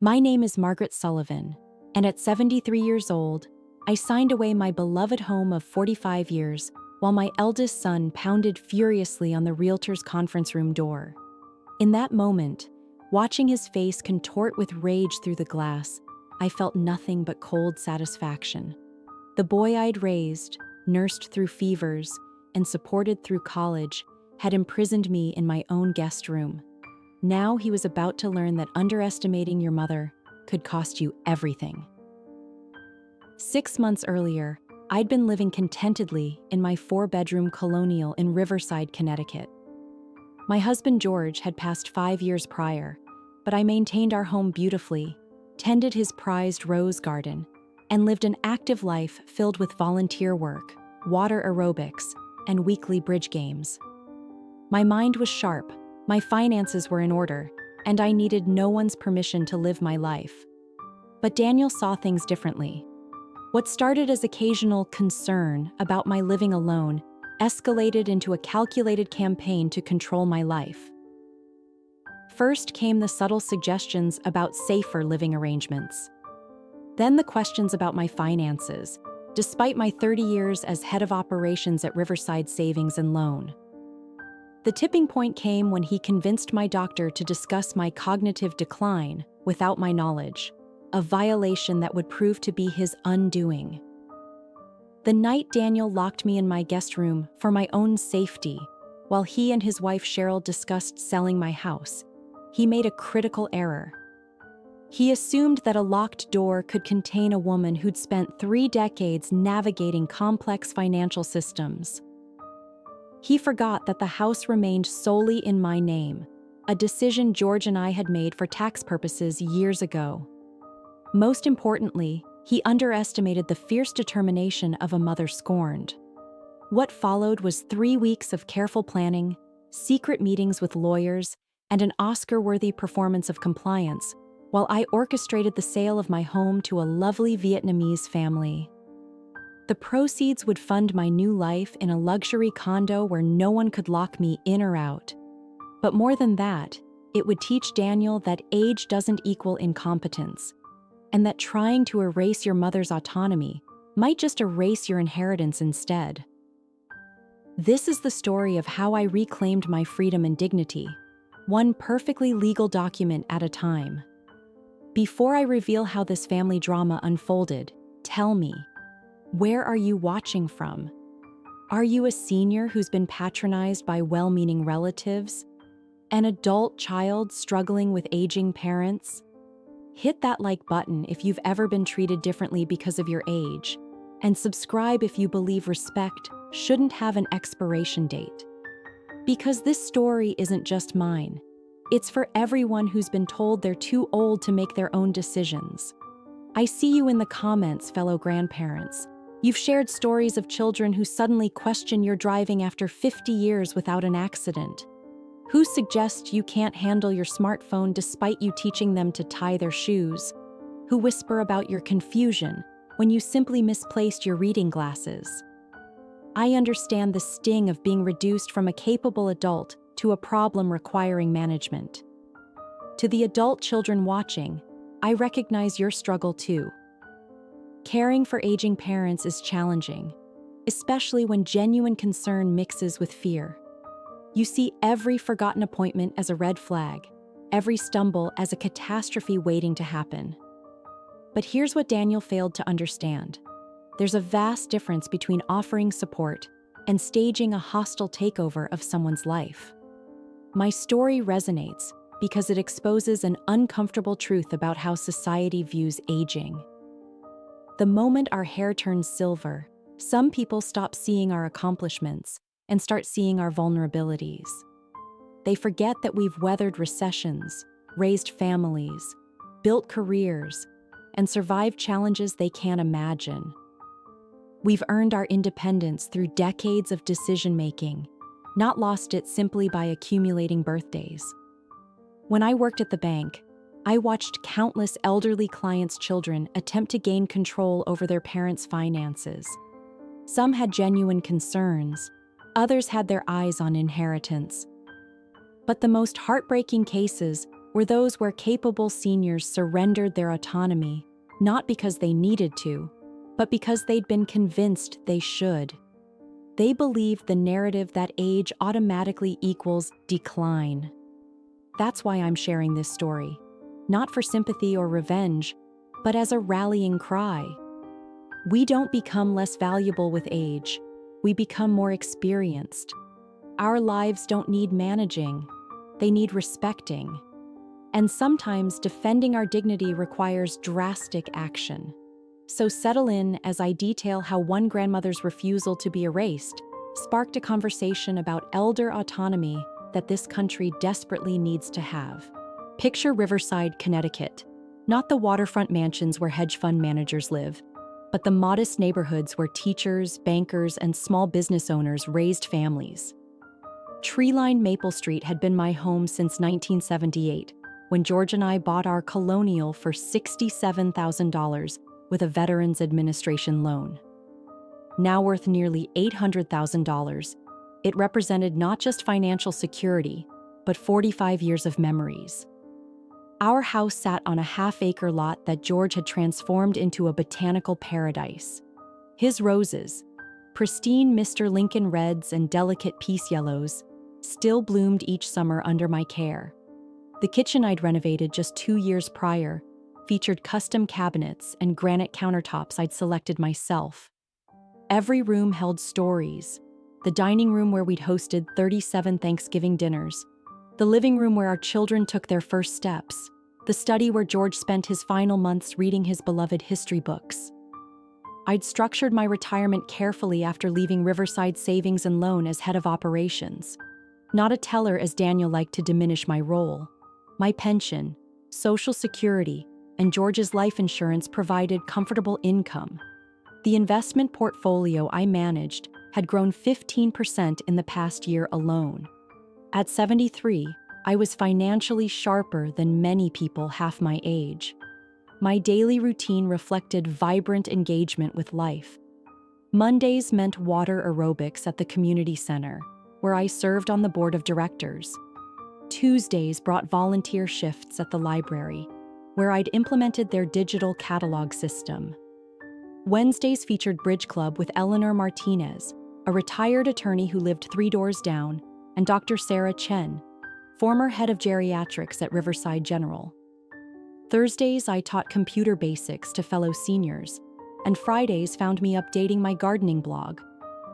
My name is Margaret Sullivan, and at 73 years old, I signed away my beloved home of 45 years while my eldest son pounded furiously on the realtor's conference room door. In that moment, watching his face contort with rage through the glass, I felt nothing but cold satisfaction. The boy I'd raised, nursed through fevers, and supported through college had imprisoned me in my own guest room. Now he was about to learn that underestimating your mother could cost you everything. 6 months earlier, I'd been living contentedly in my 4-bedroom colonial in Riverside, Connecticut. My husband George had passed 5 years prior, but I maintained our home beautifully, tended his prized rose garden, and lived an active life filled with volunteer work, water aerobics, and weekly bridge games. My mind was sharp, my finances were in order, and I needed no one's permission to live my life. But Daniel saw things differently. What started as occasional concern about my living alone escalated into a calculated campaign to control my life. First came the subtle suggestions about safer living arrangements. Then the questions about my finances, despite my 30 years as head of operations at Riverside Savings and Loan. The tipping point came when he convinced my doctor to discuss my cognitive decline without my knowledge, a violation that would prove to be his undoing. The night Daniel locked me in my guest room for my own safety, while he and his wife Cheryl discussed selling my house, he made a critical error. He assumed that a locked door could contain a woman who'd spent 3 decades navigating complex financial systems. He forgot that the house remained solely in my name, a decision George and I had made for tax purposes years ago. Most importantly, he underestimated the fierce determination of a mother scorned. What followed was 3 weeks of careful planning, secret meetings with lawyers, and an Oscar-worthy performance of compliance, while I orchestrated the sale of my home to a lovely Vietnamese family. The proceeds would fund my new life in a luxury condo where no one could lock me in or out. But more than that, it would teach Daniel that age doesn't equal incompetence, and that trying to erase your mother's autonomy might just erase your inheritance instead. This is the story of how I reclaimed my freedom and dignity, one perfectly legal document at a time. Before I reveal how this family drama unfolded, tell me, where are you watching from? Are you a senior who's been patronized by well-meaning relatives? An adult child struggling with aging parents? Hit that like button if you've ever been treated differently because of your age, and subscribe if you believe respect shouldn't have an expiration date. Because this story isn't just mine. It's for everyone who's been told they're too old to make their own decisions. I see you in the comments, fellow grandparents. You've shared stories of children who suddenly question your driving after 50 years without an accident. Who suggest you can't handle your smartphone despite you teaching them to tie their shoes? Who whisper about your confusion when you simply misplaced your reading glasses? I understand the sting of being reduced from a capable adult to a problem requiring management. To the adult children watching, I recognize your struggle too. Caring for aging parents is challenging, especially when genuine concern mixes with fear. You see every forgotten appointment as a red flag, every stumble as a catastrophe waiting to happen. But here's what Daniel failed to understand. There's a vast difference between offering support and staging a hostile takeover of someone's life. My story resonates because it exposes an uncomfortable truth about how society views aging. The moment our hair turns silver, some people stop seeing our accomplishments and start seeing our vulnerabilities. They forget that we've weathered recessions, raised families, built careers, and survived challenges they can't imagine. We've earned our independence through decades of decision-making, not lost it simply by accumulating birthdays. When I worked at the bank, I watched countless elderly clients' children attempt to gain control over their parents' finances. Some had genuine concerns, others had their eyes on inheritance. But the most heartbreaking cases were those where capable seniors surrendered their autonomy, not because they needed to, but because they'd been convinced they should. They believed the narrative that age automatically equals decline. That's why I'm sharing this story, not for sympathy or revenge, but as a rallying cry. We don't become less valuable with age, we become more experienced. Our lives don't need managing, they need respecting. And sometimes defending our dignity requires drastic action. So settle in as I detail how one grandmother's refusal to be erased sparked a conversation about elder autonomy that this country desperately needs to have. Picture Riverside, Connecticut, not the waterfront mansions where hedge fund managers live, but the modest neighborhoods where teachers, bankers, and small business owners raised families. Tree-lined Maple Street had been my home since 1978, when George and I bought our colonial for $67,000 with a Veterans Administration loan. Now worth nearly $800,000, it represented not just financial security, but 45 years of memories. Our house sat on a half-acre lot that George had transformed into a botanical paradise. His roses, pristine Mr. Lincoln reds and delicate peace yellows, still bloomed each summer under my care. The kitchen I'd renovated just 2 years prior featured custom cabinets and granite countertops I'd selected myself. Every room held stories: the dining room where we'd hosted 37 Thanksgiving dinners, the living room where our children took their first steps, the study where George spent his final months reading his beloved history books. I'd structured my retirement carefully after leaving Riverside Savings and Loan as head of operations. Not a teller, as Daniel liked to diminish my role. My pension, Social Security, and George's life insurance provided comfortable income. The investment portfolio I managed had grown 15% in the past year alone. At 73, I was financially sharper than many people half my age. My daily routine reflected vibrant engagement with life. Mondays meant water aerobics at the community center, where I served on the board of directors. Tuesdays brought volunteer shifts at the library, where I'd implemented their digital catalog system. Wednesdays featured Bridge Club with Eleanor Martinez, a retired attorney who lived 3 doors down, and Dr. Sarah Chen, former head of geriatrics at Riverside General. Thursdays, I taught computer basics to fellow seniors, and Fridays found me updating my gardening blog,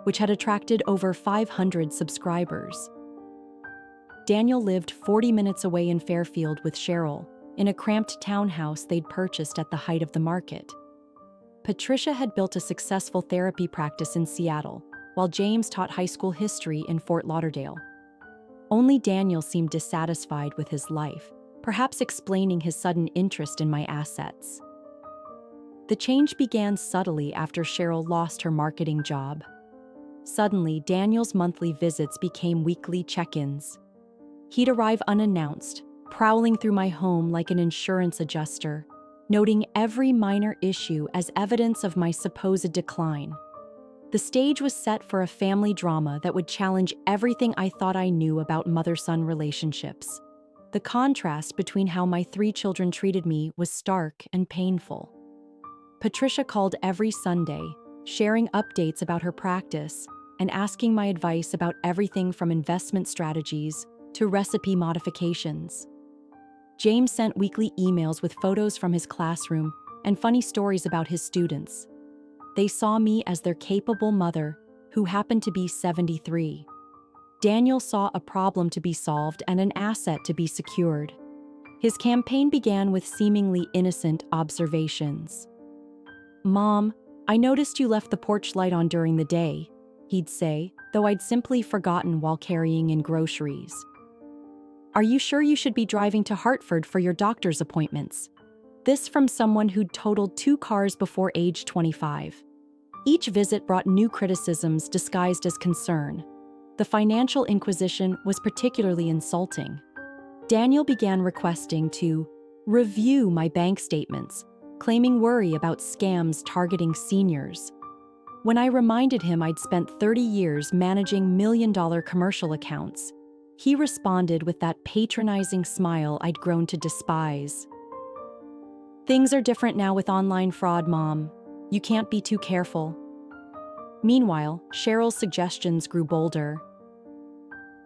which had attracted over 500 subscribers. Daniel lived 40 minutes away in Fairfield with Cheryl, in a cramped townhouse they'd purchased at the height of the market. Patricia had built a successful therapy practice in Seattle, while James taught high school history in Fort Lauderdale. Only Daniel seemed dissatisfied with his life, perhaps explaining his sudden interest in my assets. The change began subtly after Cheryl lost her marketing job. Suddenly, Daniel's monthly visits became weekly check-ins. He'd arrive unannounced, prowling through my home like an insurance adjuster, noting every minor issue as evidence of my supposed decline. The stage was set for a family drama that would challenge everything I thought I knew about mother-son relationships. The contrast between how my 3 children treated me was stark and painful. Patricia called every Sunday, sharing updates about her practice and asking my advice about everything from investment strategies to recipe modifications. James sent weekly emails with photos from his classroom and funny stories about his students. They saw me as their capable mother, who happened to be 73. Daniel saw a problem to be solved and an asset to be secured. His campaign began with seemingly innocent observations. "Mom, I noticed you left the porch light on during the day," he'd say, though I'd simply forgotten while carrying in groceries. "Are you sure you should be driving to Hartford for your doctor's appointments?" This from someone who'd totaled 2 cars before age 25. Each visit brought new criticisms disguised as concern. The financial inquisition was particularly insulting. Daniel began requesting to review my bank statements, claiming worry about scams targeting seniors. When I reminded him I'd spent 30 years managing million-dollar commercial accounts, He responded with that patronizing smile I'd grown to despise. "Things are different now with online fraud, Mom. You can't be too careful." Meanwhile, Cheryl's suggestions grew bolder.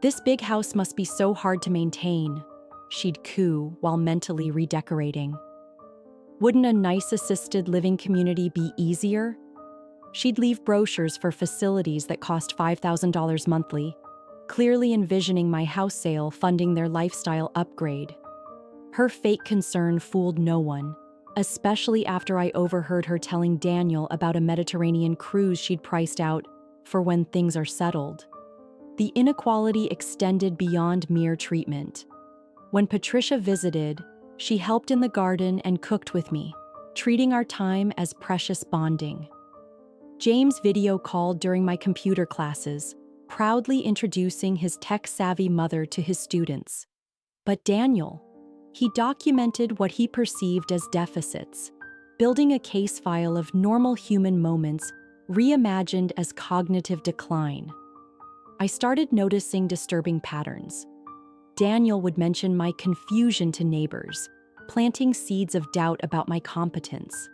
"This big house must be so hard to maintain," she'd coo while mentally redecorating. "Wouldn't a nice assisted living community be easier?" She'd leave brochures for facilities that cost $5,000 monthly, clearly envisioning my house sale funding their lifestyle upgrade. Her fake concern fooled no one, especially after I overheard her telling Daniel about a Mediterranean cruise she'd priced out for when things are settled. The inequality extended beyond mere treatment. When Patricia visited, she helped in the garden and cooked with me, treating our time as precious bonding. James video called during my computer classes, proudly introducing his tech-savvy mother to his students. But Daniel, he documented what he perceived as deficits, building a case file of normal human moments reimagined as cognitive decline. I started noticing disturbing patterns. Daniel would mention my confusion to neighbors, planting seeds of doubt about my competence.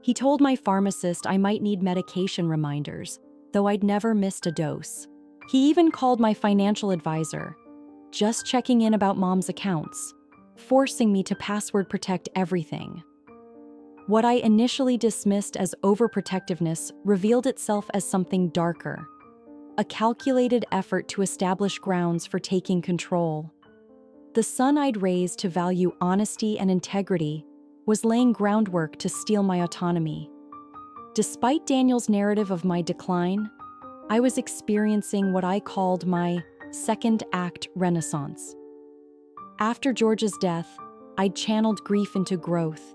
He told my pharmacist I might need medication reminders, though I'd never missed a dose. He even called my financial advisor, just checking in about Mom's accounts, forcing me to password protect everything. What I initially dismissed as overprotectiveness revealed itself as something darker, a calculated effort to establish grounds for taking control. The son I'd raised to value honesty and integrity was laying groundwork to steal my autonomy. Despite Daniel's narrative of my decline, I was experiencing what I called my second act renaissance. After George's death, I'd channeled grief into growth,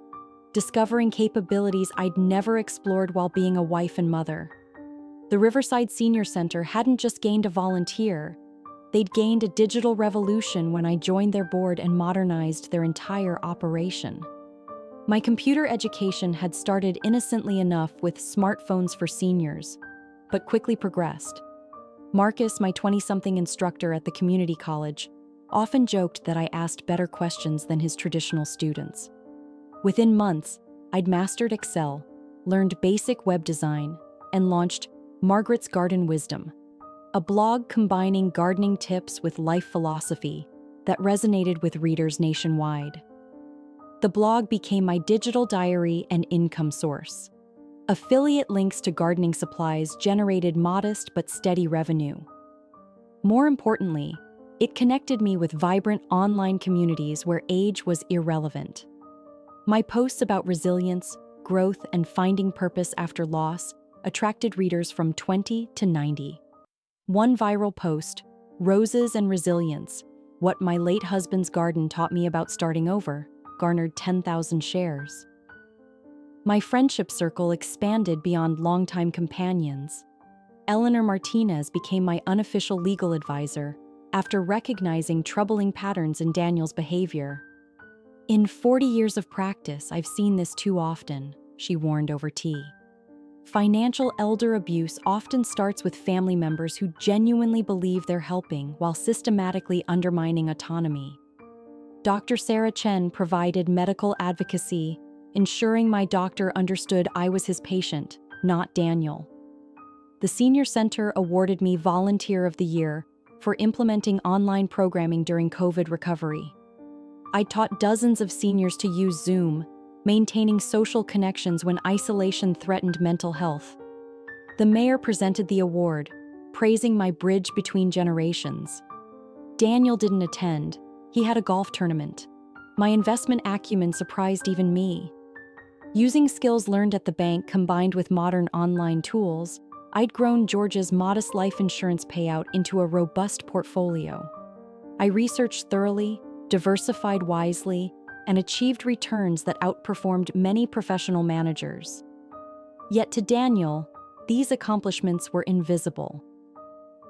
discovering capabilities I'd never explored while being a wife and mother. The Riverside Senior Center hadn't just gained a volunteer, they'd gained a digital revolution when I joined their board and modernized their entire operation. My computer education had started innocently enough with smartphones for seniors, but quickly progressed. Marcus, my 20-something instructor at the community college, often joked that I asked better questions than his traditional students. Within months, I'd mastered Excel, learned basic web design, and launched Margaret's Garden Wisdom, a blog combining gardening tips with life philosophy that resonated with readers nationwide. The blog became my digital diary and income source. Affiliate links to gardening supplies generated modest but steady revenue. More importantly, it connected me with vibrant online communities where age was irrelevant. My posts about resilience, growth, and finding purpose after loss attracted readers from 20 to 90. One viral post, "Roses and Resilience: What My Late Husband's Garden Taught Me About Starting Over," garnered 10,000 shares. My friendship circle expanded beyond longtime companions. Eleanor Martinez became my unofficial legal advisor after recognizing troubling patterns in Daniel's behavior. "In 40 years of practice, I've seen this too often," she warned over tea. Financial elder abuse often starts with family members who genuinely believe they're helping while systematically undermining autonomy. Dr. Sarah Chen provided medical advocacy, ensuring my doctor understood I was his patient, not Daniel. The Senior Center awarded me Volunteer of the Year for implementing online programming during COVID recovery. I taught dozens of seniors to use Zoom, maintaining social connections when isolation threatened mental health. The mayor presented the award, praising my bridge between generations. Daniel didn't attend. He had a golf tournament. My investment acumen surprised even me. Using skills learned at the bank combined with modern online tools, I'd grown George's modest life insurance payout into a robust portfolio. I researched thoroughly, diversified wisely, and achieved returns that outperformed many professional managers. Yet to Daniel, these accomplishments were invisible.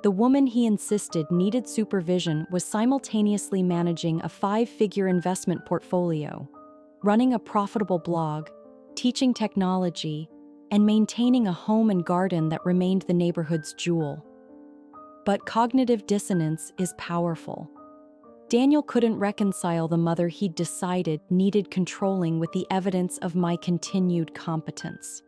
The woman he insisted needed supervision was simultaneously managing a 5-figure investment portfolio, running a profitable blog, teaching technology, and maintaining a home and garden that remained the neighborhood's jewel. But cognitive dissonance is powerful. Daniel couldn't reconcile the mother he'd decided needed controlling with the evidence of my continued competence.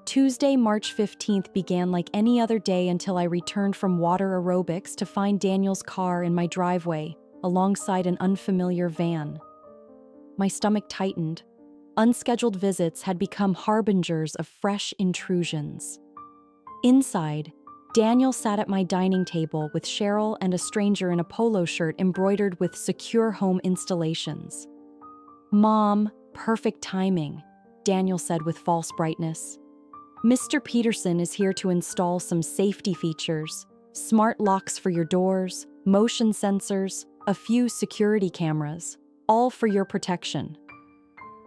Tuesday, March 15th began like any other day until I returned from water aerobics to find Daniel's car in my driveway, alongside an unfamiliar van. My stomach tightened. Unscheduled visits had become harbingers of fresh intrusions. Inside, Daniel sat at my dining table with Cheryl and a stranger in a polo shirt embroidered with secure home installations. "Mom, perfect timing," Daniel said with false brightness. "Mr. Peterson is here to install some safety features, smart locks for your doors, motion sensors, a few security cameras, all for your protection."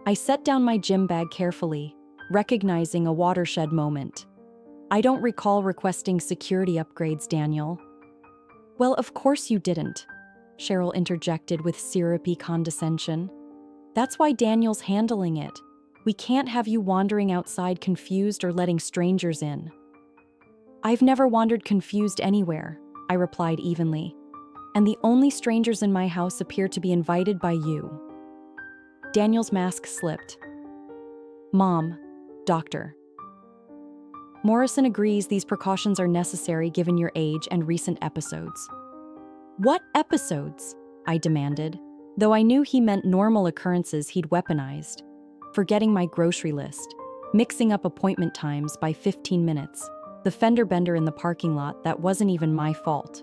I set down my gym bag carefully, recognizing a watershed moment. "I don't recall requesting security upgrades, Daniel." "Well, of course you didn't," Cheryl interjected with syrupy condescension. "That's why Daniel's handling it. We can't have you wandering outside confused or letting strangers in." "I've never wandered confused anywhere," I replied evenly. "And the only strangers in my house appear to be invited by you." Daniel's mask slipped. "Mom, doctor." Morrison agrees these precautions are necessary given your age and recent episodes. "What episodes?" I demanded, though I knew he meant normal occurrences he'd weaponized. Forgetting my grocery list, mixing up appointment times by 15 minutes, the fender bender in the parking lot that wasn't even my fault.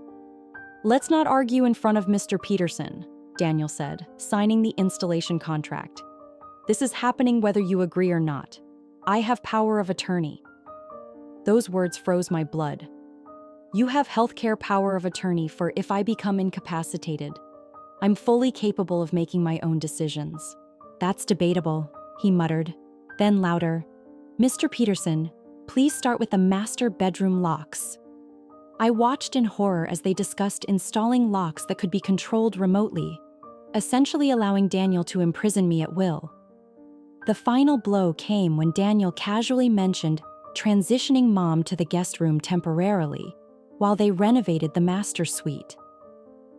"Let's not argue in front of Mr. Peterson," Daniel said, signing the installation contract. "This is happening whether you agree or not. I have power of attorney." Those words froze my blood. "You have healthcare power of attorney for if I become incapacitated. I'm fully capable of making my own decisions." "That's debatable," he muttered. Then louder, "Mr. Peterson, please start with the master bedroom locks." I watched in horror as they discussed installing locks that could be controlled remotely, essentially allowing Daniel to imprison me at will. The final blow came when Daniel casually mentioned transitioning Mom to the guest room temporarily while they renovated the master suite.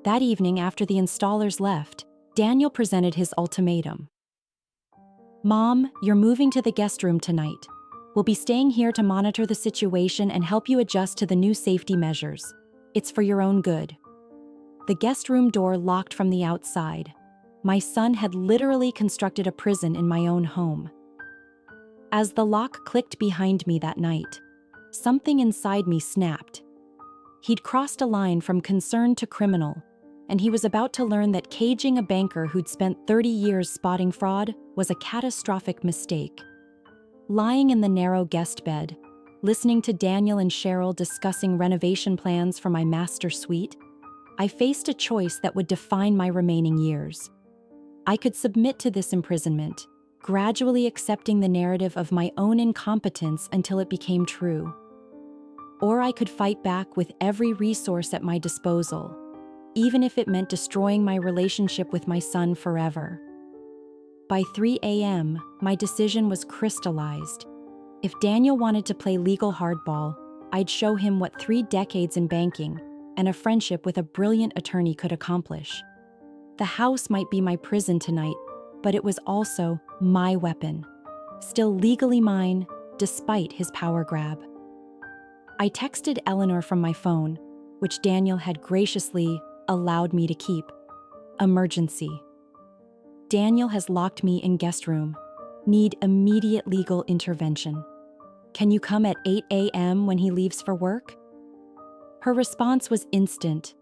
That evening, after the installers left, Daniel presented his ultimatum. "Mom, you're moving to the guest room tonight. We'll be staying here to monitor the situation and help you adjust to the new safety measures. It's for your own good." The guest room door locked from the outside. My son had literally constructed a prison in my own home. As the lock clicked behind me that night, something inside me snapped. He'd crossed a line from concern to criminal, and he was about to learn that caging a banker who'd spent 30 years spotting fraud was a catastrophic mistake. Lying in the narrow guest bed, listening to Daniel and Cheryl discussing renovation plans for my master suite, I faced a choice that would define my remaining years. I could submit to this imprisonment, gradually accepting the narrative of my own incompetence until it became true. Or I could fight back with every resource at my disposal, even if it meant destroying my relationship with my son forever. By 3 a.m., my decision was crystallized. If Daniel wanted to play legal hardball, I'd show him what 3 decades in banking and a friendship with a brilliant attorney could accomplish. The house might be my prison tonight, but it was also my weapon, still legally mine, despite his power grab. I texted Eleanor from my phone, which Daniel had graciously allowed me to keep. Emergency. Daniel has locked me in guest room. Need immediate legal intervention. Can you come at 8 a.m. when he leaves for work? Her response was instant.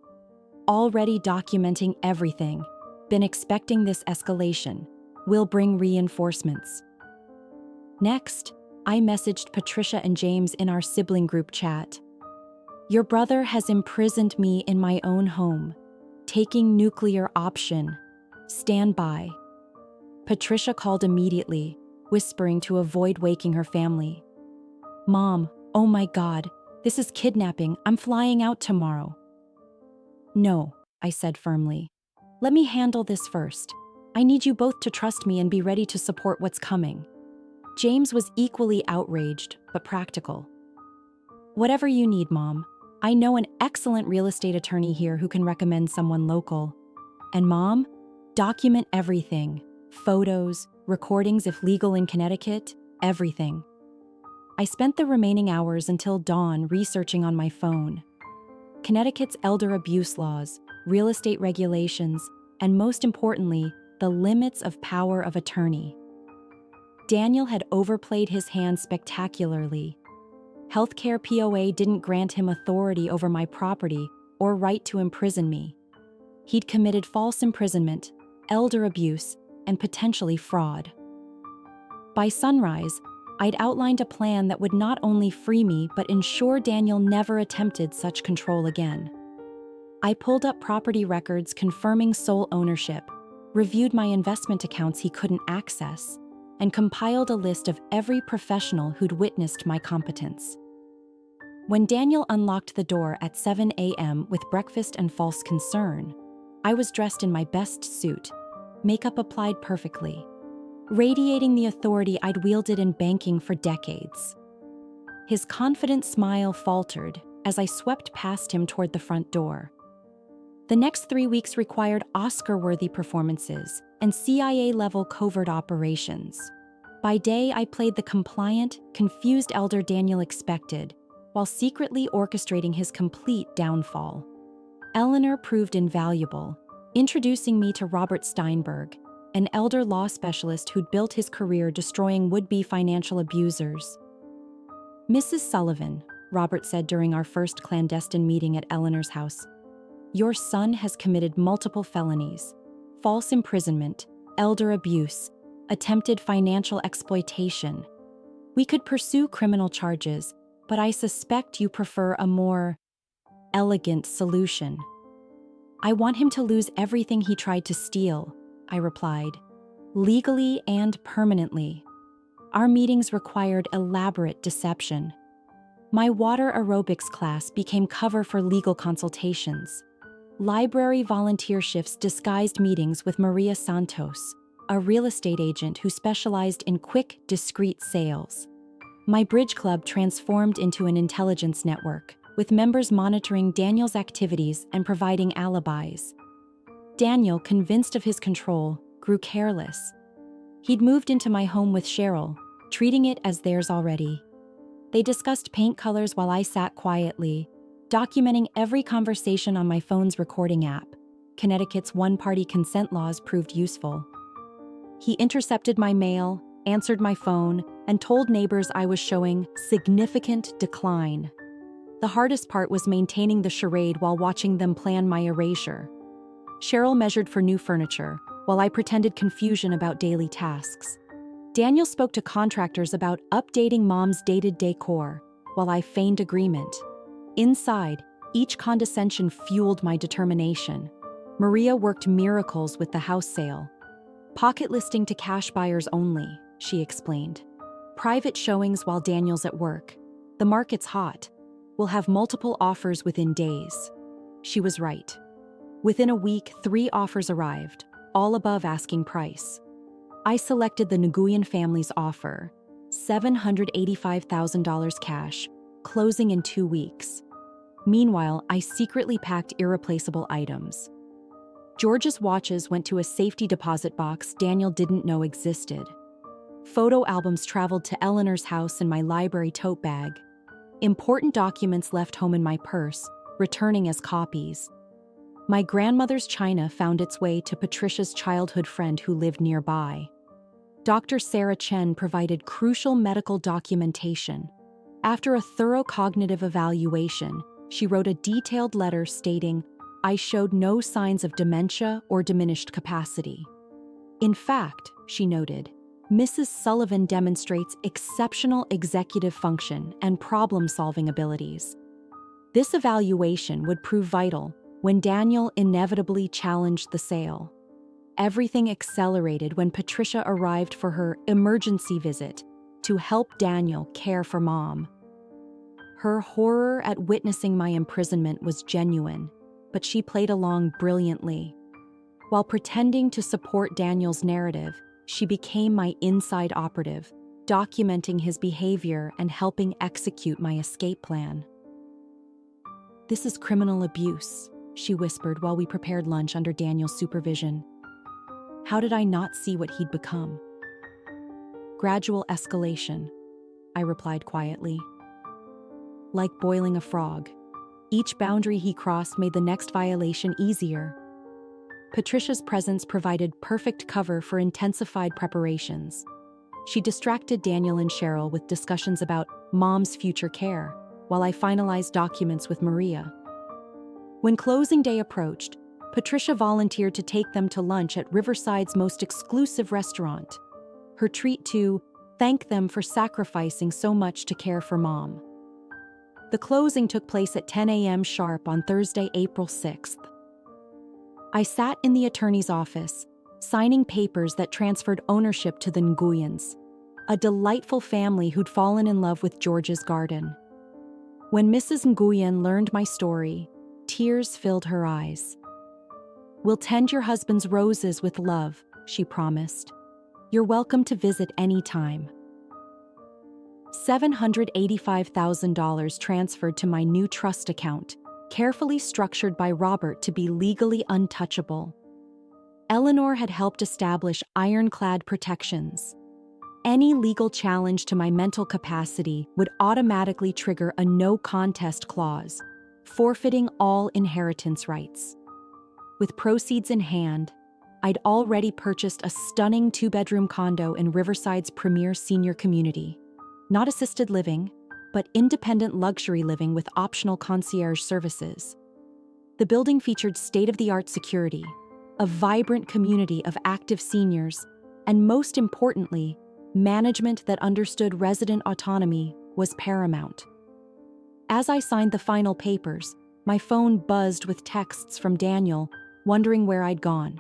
Already documenting everything. Been expecting this escalation. Will bring reinforcements. Next, I messaged Patricia and James in our sibling group chat. Your brother has imprisoned me in my own home. Taking nuclear option. Stand by. Patricia called immediately, whispering to avoid waking her family. Mom, oh my God, this is kidnapping. I'm flying out tomorrow. No, I said firmly. Let me handle this first. I need you both to trust me and be ready to support what's coming. James was equally outraged, but practical. Whatever you need, Mom. I know an excellent real estate attorney here who can recommend someone local. And Mom, document everything. Photos, recordings if legal in Connecticut, everything. I spent the remaining hours until dawn researching on my phone. Connecticut's elder abuse laws, real estate regulations, and most importantly, the limits of power of attorney. Daniel had overplayed his hand spectacularly. Healthcare POA didn't grant him authority over my property or right to imprison me. He'd committed false imprisonment, elder abuse, and potentially fraud. By sunrise, I'd outlined a plan that would not only free me but ensure Daniel never attempted such control again. I pulled up property records confirming sole ownership, reviewed my investment accounts he couldn't access, and compiled a list of every professional who'd witnessed my competence. When Daniel unlocked the door at 7 a.m. with breakfast and false concern, I was dressed in my best suit, makeup applied perfectly, radiating the authority I'd wielded in banking for decades. His confident smile faltered as I swept past him toward the front door. The next 3 weeks required Oscar-worthy performances and CIA-level covert operations. By day, I played the compliant, confused elder Daniel expected, while secretly orchestrating his complete downfall. Eleanor proved invaluable, introducing me to Robert Steinberg, an elder law specialist who'd built his career destroying would-be financial abusers. "Mrs. Sullivan," Robert said during our first clandestine meeting at Eleanor's house, "your son has committed multiple felonies: false imprisonment, elder abuse, attempted financial exploitation. We could pursue criminal charges, but I suspect you prefer a more elegant solution." "I want him to lose everything he tried to steal," I replied, "legally and permanently." Our meetings required elaborate deception. My water aerobics class became cover for legal consultations. Library volunteer shifts disguised meetings with Maria Santos, a real estate agent who specialized in quick, discreet sales. My bridge club transformed into an intelligence network, with members monitoring Daniel's activities and providing alibis. Daniel, convinced of his control, grew careless. He'd moved into my home with Cheryl, treating it as theirs already. They discussed paint colors while I sat quietly, documenting every conversation on my phone's recording app. Connecticut's one-party consent laws proved useful. He intercepted my mail, answered my phone, and told neighbors I was showing significant decline. The hardest part was maintaining the charade while watching them plan my erasure. Cheryl measured for new furniture, while I pretended confusion about daily tasks. Daniel spoke to contractors about updating Mom's dated decor, while I feigned agreement. Inside, each condescension fueled my determination. Maria worked miracles with the house sale. "Pocket listing to cash buyers only," she explained. "Private showings while Daniel's at work. The market's hot. We'll have multiple offers within days." She was right. Within a week, 3 offers arrived, all above asking price. I selected the Nguyen family's offer, $785,000 cash, closing in 2 weeks. Meanwhile, I secretly packed irreplaceable items. George's watches went to a safety deposit box Daniel didn't know existed. Photo albums traveled to Eleanor's house in my library tote bag. Important documents left home in my purse, returning as copies. My grandmother's china found its way to Patricia's childhood friend who lived nearby. Dr. Sarah Chen provided crucial medical documentation. After a thorough cognitive evaluation, she wrote a detailed letter stating, "I showed no signs of dementia or diminished capacity." In fact, she noted, Mrs. Sullivan demonstrates exceptional executive function and problem-solving abilities. This evaluation would prove vital when Daniel inevitably challenged the sale. Everything accelerated when Patricia arrived for her emergency visit to help Daniel care for Mom. Her horror at witnessing my imprisonment was genuine, but she played along brilliantly. While pretending to support Daniel's narrative, she became my inside operative, documenting his behavior and helping execute my escape plan. "This is criminal abuse," she whispered while we prepared lunch under Daniel's supervision. How did I not see what he'd become? "Gradual escalation," I replied quietly. "Like boiling a frog. Each boundary he crossed made the next violation easier." Patricia's presence provided perfect cover for intensified preparations. She distracted Daniel and Cheryl with discussions about Mom's future care, while I finalized documents with Maria. When closing day approached, Patricia volunteered to take them to lunch at Riverside's most exclusive restaurant. Her treat to thank them for sacrificing so much to care for Mom. The closing took place at 10 a.m. sharp on Thursday, April 6th. I sat in the attorney's office, signing papers that transferred ownership to the Nguyens, a delightful family who'd fallen in love with George's garden. When Mrs. Nguyen learned my story, tears filled her eyes. "We'll tend your husband's roses with love," she promised. "You're welcome to visit any time." $785,000 transferred to my new trust account, carefully structured by Robert to be legally untouchable. Eleanor had helped establish ironclad protections. Any legal challenge to my mental capacity would automatically trigger a no-contest clause, forfeiting all inheritance rights. With proceeds in hand, I'd already purchased a stunning 2-bedroom condo in Riverside's premier senior community. Not assisted living, but independent luxury living with optional concierge services. The building featured state-of-the-art security, a vibrant community of active seniors, and most importantly, management that understood resident autonomy was paramount. As I signed the final papers, my phone buzzed with texts from Daniel, wondering where I'd gone.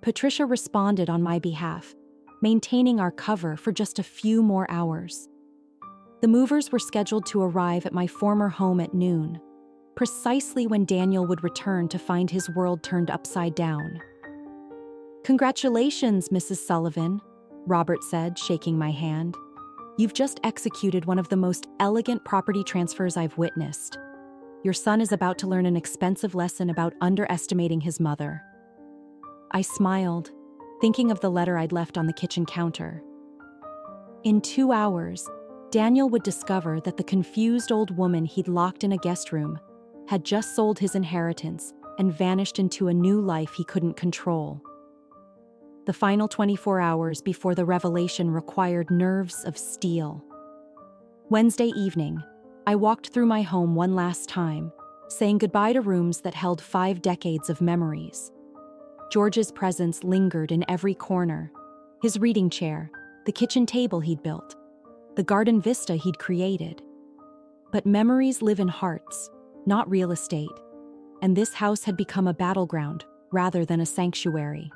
Patricia responded on my behalf, maintaining our cover for just a few more hours. The movers were scheduled to arrive at my former home at noon, precisely when Daniel would return to find his world turned upside down. "Congratulations, Mrs. Sullivan," Robert said, shaking my hand. "You've just executed one of the most elegant property transfers I've witnessed. Your son is about to learn an expensive lesson about underestimating his mother." I smiled, thinking of the letter I'd left on the kitchen counter. In 2 hours, Daniel would discover that the confused old woman he'd locked in a guest room had just sold his inheritance and vanished into a new life he couldn't control. The final 24 hours before the revelation required nerves of steel. Wednesday evening, I walked through my home one last time, saying goodbye to rooms that held 5 decades of memories. George's presence lingered in every corner: his reading chair, the kitchen table he'd built, the garden vista he'd created. But memories live in hearts, not real estate, and this house had become a battleground rather than a sanctuary.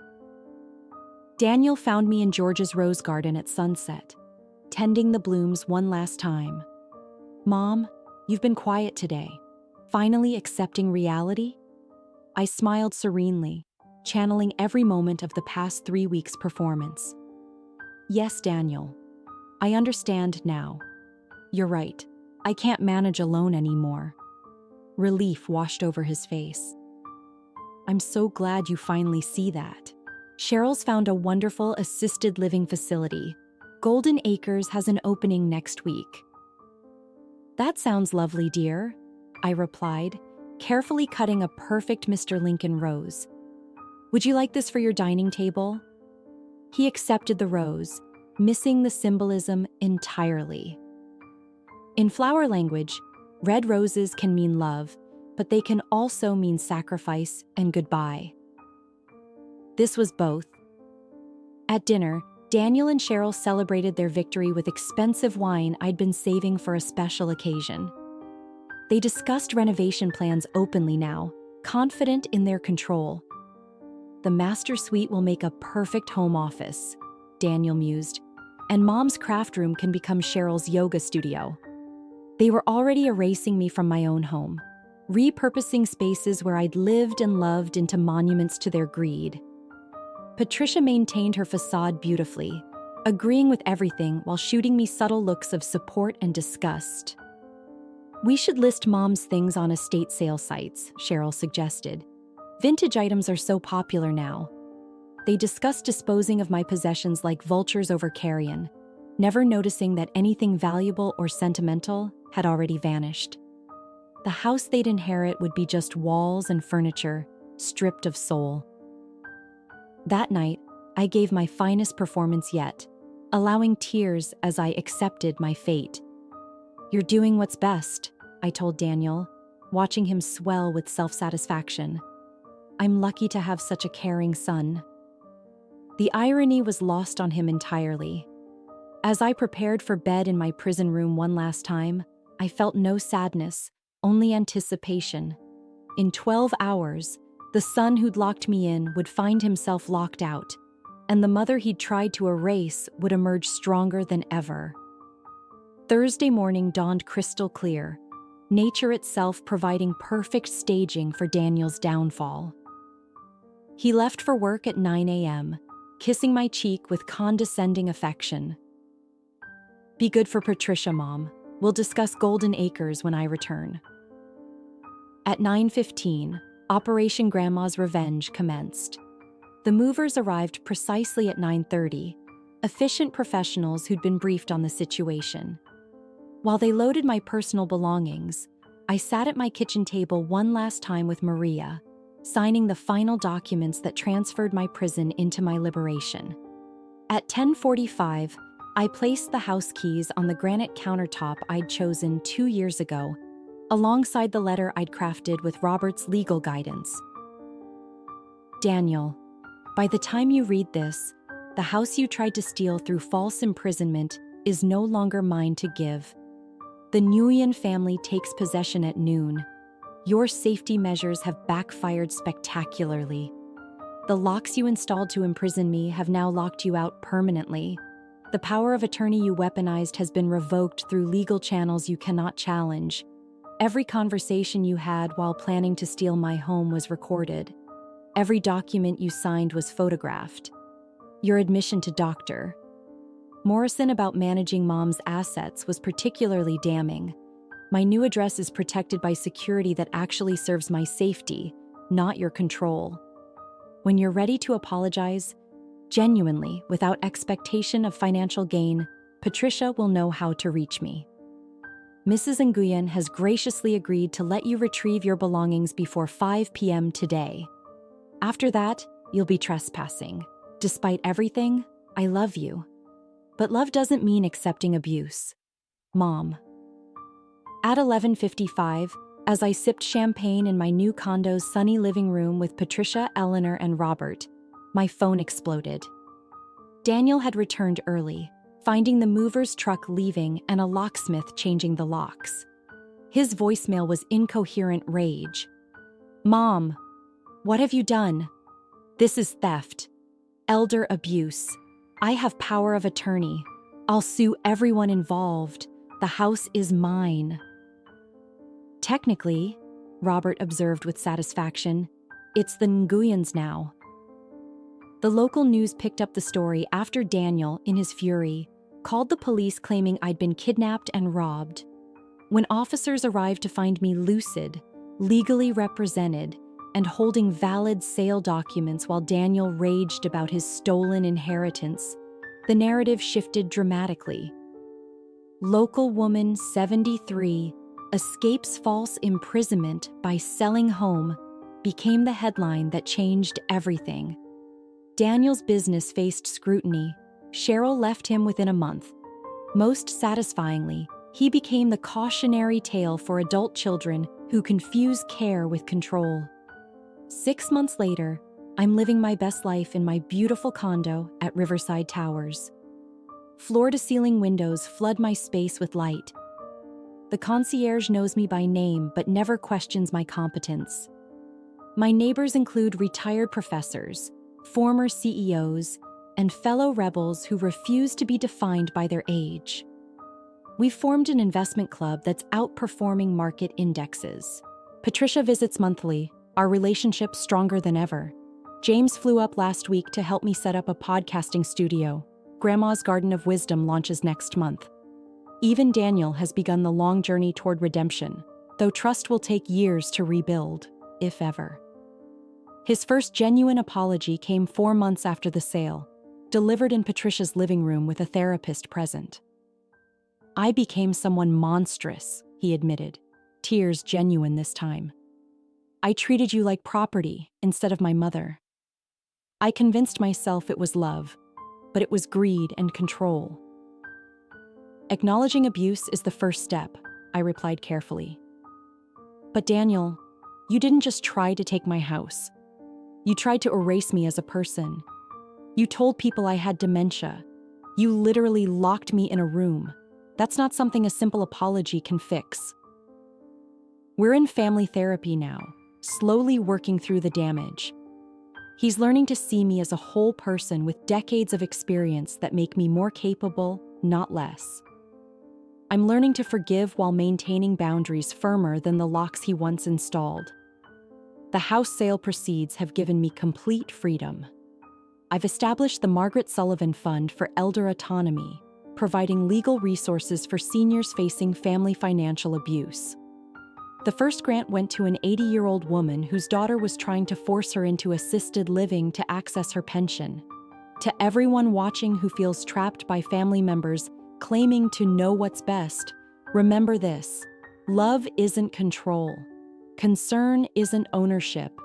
Daniel found me in George's rose garden at sunset, tending the blooms one last time. "Mom, you've been quiet today. Finally accepting reality?" I smiled serenely, channeling every moment of the past 3 weeks' performance. "Yes, Daniel. I understand now. You're right. I can't manage alone anymore." Relief washed over his face. "I'm so glad you finally see that. Cheryl's found a wonderful assisted living facility. Golden Acres has an opening next week." "That sounds lovely, dear," I replied, carefully cutting a perfect Mr. Lincoln rose. "Would you like this for your dining table?" He accepted the rose, missing the symbolism entirely. In flower language, red roses can mean love, but they can also mean sacrifice and goodbye. This was both. At dinner, Daniel and Cheryl celebrated their victory with expensive wine I'd been saving for a special occasion. They discussed renovation plans openly now, confident in their control. "The master suite will make a perfect home office," Daniel mused, "and Mom's craft room can become Cheryl's yoga studio." They were already erasing me from my own home, repurposing spaces where I'd lived and loved into monuments to their greed. Patricia maintained her facade beautifully, agreeing with everything while shooting me subtle looks of support and disgust. We should list Mom's things on estate sale sites, Cheryl suggested. Vintage items are so popular now. They discussed disposing of my possessions like vultures over carrion, never noticing that anything valuable or sentimental had already vanished. The house they'd inherit would be just walls and furniture, stripped of soul. That night, I gave my finest performance yet, allowing tears as I accepted my fate. "You're doing what's best," I told Daniel, watching him swell with self-satisfaction. "I'm lucky to have such a caring son." The irony was lost on him entirely. As I prepared for bed in my prison room one last time, I felt no sadness, only anticipation. In 12 hours, the son who'd locked me in would find himself locked out, and the mother he'd tried to erase would emerge stronger than ever. Thursday morning dawned crystal clear, nature itself providing perfect staging for Daniel's downfall. He left for work at 9 a.m., kissing my cheek with condescending affection. "Be good for Patricia, Mom. We'll discuss Golden Acres when I return." At 9:15, Operation Grandma's Revenge commenced. The movers arrived precisely at 9:30, efficient professionals who'd been briefed on the situation. While they loaded my personal belongings, I sat at my kitchen table one last time with Maria, signing the final documents that transferred my prison into my liberation. At 10:45, I placed the house keys on the granite countertop I'd chosen 2 years ago, alongside the letter I'd crafted with Robert's legal guidance. "Daniel, by the time you read this, the house you tried to steal through false imprisonment is no longer mine to give. The Nguyen family takes possession at noon. Your safety measures have backfired spectacularly. The locks you installed to imprison me have now locked you out permanently. The power of attorney you weaponized has been revoked through legal channels you cannot challenge. Every conversation you had while planning to steal my home was recorded. Every document you signed was photographed. Your admission to Dr. Morrison about managing Mom's assets was particularly damning. My new address is protected by security that actually serves my safety, not your control. When you're ready to apologize, genuinely, without expectation of financial gain, Patricia will know how to reach me. Mrs. Nguyen has graciously agreed to let you retrieve your belongings before 5 p.m. today. After that, you'll be trespassing. Despite everything, I love you. But love doesn't mean accepting abuse. Mom." At 11:55, as I sipped champagne in my new condo's sunny living room with Patricia, Eleanor, and Robert, my phone exploded. Daniel had returned early, finding the mover's truck leaving and a locksmith changing the locks. His voicemail was incoherent rage. "Mom, what have you done? This is theft. Elder abuse. I have power of attorney. I'll sue everyone involved. The house is mine." "Technically," Robert observed with satisfaction, "it's the Nguyens now." The local news picked up the story after Daniel, in his fury, called the police claiming I'd been kidnapped and robbed. When officers arrived to find me lucid, legally represented, and holding valid sale documents while Daniel raged about his stolen inheritance, the narrative shifted dramatically. Local woman 73 escapes false imprisonment by selling home became the headline that changed everything. Daniel's business faced scrutiny. Cheryl left him within a month. Most satisfyingly, he became the cautionary tale for adult children who confuse care with control. 6 months later, I'm living my best life in my beautiful condo at Riverside Towers. Floor-to-ceiling windows flood my space with light. The concierge knows me by name but never questions my competence. My neighbors include retired professors, former CEOs, and fellow rebels who refuse to be defined by their age. We've formed an investment club that's outperforming market indexes. Patricia visits monthly, our relationship stronger than ever. James flew up last week to help me set up a podcasting studio. Grandma's Garden of Wisdom launches next month. Even Daniel has begun the long journey toward redemption, though trust will take years to rebuild, if ever. His first genuine apology came 4 months after the sale, delivered in Patricia's living room with a therapist present. "I became someone monstrous," he admitted, tears genuine this time. "I treated you like property instead of my mother. I convinced myself it was love, but it was greed and control." "Acknowledging abuse is the first step," I replied carefully. "But Daniel, you didn't just try to take my house. You tried to erase me as a person. You told people I had dementia. You literally locked me in a room. That's not something a simple apology can fix." We're in family therapy now, slowly working through the damage. He's learning to see me as a whole person with decades of experience that make me more capable, not less. I'm learning to forgive while maintaining boundaries firmer than the locks he once installed. The house sale proceeds have given me complete freedom. I've established the Margaret Sullivan Fund for Elder Autonomy, providing legal resources for seniors facing family financial abuse. The first grant went to an 80-year-old woman whose daughter was trying to force her into assisted living to access her pension. To everyone watching who feels trapped by family members claiming to know what's best, remember this: love isn't control. Concern isn't ownership.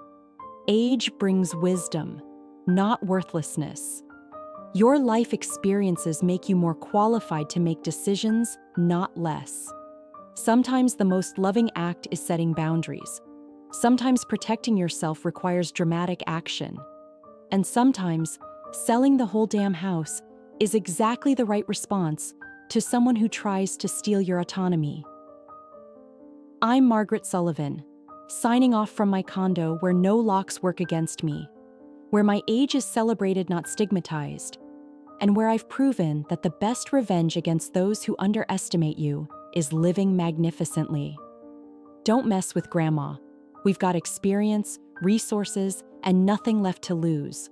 Age brings wisdom, not worthlessness. Your life experiences make you more qualified to make decisions, not less. Sometimes the most loving act is setting boundaries. Sometimes protecting yourself requires dramatic action. And sometimes selling the whole damn house is exactly the right response to someone who tries to steal your autonomy. I'm Margaret Sullivan, signing off from my condo where no locks work against me, where my age is celebrated, not stigmatized, and where I've proven that the best revenge against those who underestimate you is living magnificently. Don't mess with Grandma. We've got experience, resources, and nothing left to lose.